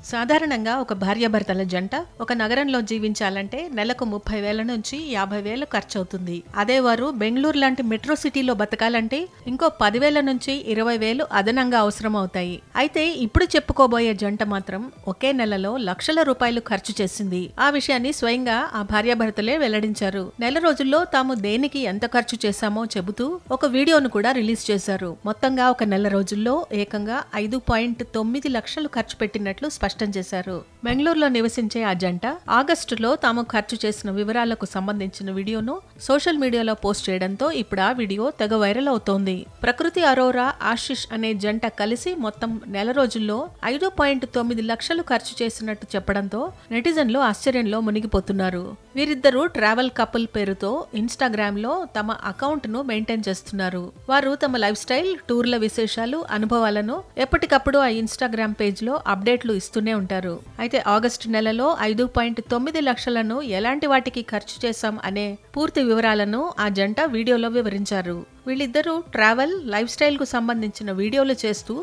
సాధారణంగా ఒక భార్యాభర్తల జంట ఒక నగరంలో జీవించాలంటే నెలకు 30,000 నుంచి 50,000 ఖర్చు అవుతుంది. అదే వారు బెంగళూరు లాంటి మెట్రో సిటీలో బతకాలంటే ఇంకో 10,000 నుంచి 20,000 అదనంగా అవసరం అవుతాయి. అయితే ఇప్పుడు చెప్పుకోబోయే జంట మాత్రం ఒకే నెలలో లక్షల రూపాయలు ఖర్చు చేసింది. ఆ విషయాన్ని స్వయంగా ఆ భార్యాభర్తలే వెల్లడించారు. నెల రోజుల్లో తాము దేనికి ఎంత ఖర్చు చేశామో చెబుతూ ఒక వీడియోను కూడా రిలీజ్ చేశారు. మొత్తంగా ఒక నెల రోజుల్లో ఏకంగా 5.9 లక్షలు ఖర్చు పెట్టినట్లు స్పష్టం చేశారు. బెంగళూరులో నివసించే ఆ జంట ఆగస్టులో తాము ఖర్చు చేసిన వివరాలకు సంబంధించిన వీడియోను సోషల్ మీడియాలో పోస్ట్ చేయడంతో ఇప్పుడు ఆ వీడియో తెగ వైరల్ అవుతోంది. ప్రకృతి అరోరా, ఆశిష్ అనే జంట కలిసి మొత్తం నెల రోజుల్లో 5.9 లక్షలు ఖర్చు చేసినట్టు చెప్పడంతో నెటిజన్లు ఆశ్చర్యంలో మునిగిపోతున్నారు. వీరిద్దరూ ట్రావెల్ కపుల్ పేరుతో ఇన్స్టాగ్రామ్ లో తమ అకౌంట్ ను మెయింటైన్ చేస్తున్నారు. వారు తమ లైఫ్ స్టైల్, టూర్ల విశేషాలు, అనుభవాలను ఎప్పటికప్పుడు ఆ ఇన్స్టాగ్రామ్ పేజ్ లో అప్డేట్లు ఇస్తూనే ఉంటారు. అయితే ఆగస్టు నెలలో 5.9 లక్షలను ఎలాంటి వాటికి ఖర్చు చేశాం అనే పూర్తి వివరాలను ఆ జంట వీడియోలో వివరించారు. వీళ్ళిద్దరూ ట్రావెల్, లైఫ్ స్టైల్ కు సంబంధించిన వీడియోలు చేస్తూ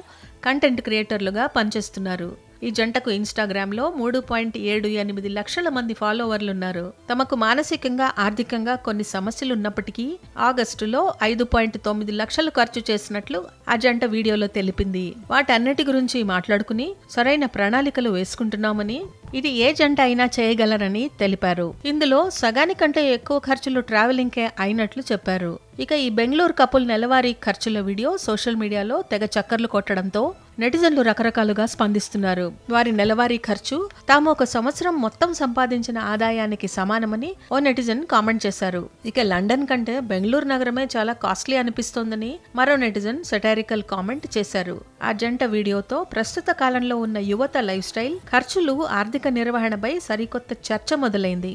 కంటెంట్ క్రియేటర్లుగా పనిచేస్తున్నారు. ఈ జంటకు ఇన్స్టాగ్రామ్ లో 3.78 లక్షల మంది ఫాలోవర్లున్నారు. తమకు మానసికంగా, ఆర్థికంగా కొన్ని సమస్యలు ఉన్నప్పటికీ ఆగస్టులో 5.9 లక్షలు ఖర్చు చేసినట్లు ఆ జంట వీడియోలో తెలిపింది. వాటన్నిటి గురించి మాట్లాడుకుని సరైన ప్రణాళికలు వేసుకుంటున్నామని, ఇది ఏ జంట అయినా చేయగలరని తెలిపారు. ఇందులో సగానికంటే ఎక్కువ ఖర్చులు ట్రావెలింగ్ కే అయినట్లు చెప్పారు. ఇక ఈ బెంగళూరు కపుల్ నెలవారీ ఖర్చుల వీడియో సోషల్ మీడియాలో తెగ చక్కర్లు కొట్టడంతో నెటిజన్లు రకరకాలుగా స్పందిస్తున్నారు. వారి నెలవారీ ఖర్చు తాము ఒక సంవత్సరం మొత్తం సంపాదించిన ఆదాయానికి సమానమని ఓ నెటిజన్ కామెంట్ చేశారు. ఇక లండన్ కంటే బెంగళూరు నగరమే చాలా కాస్ట్లీ అనిపిస్తోందని మరో నెటిజన్ సెటారికల్ కామెంట్ చేశారు. ఆ జంట వీడియోతో ప్రస్తుత కాలంలో ఉన్న యువత లైఫ్ స్టైల్, ఖర్చులు, ఆర్థిక నిర్వహణపై సరికొత్త చర్చ మొదలైంది.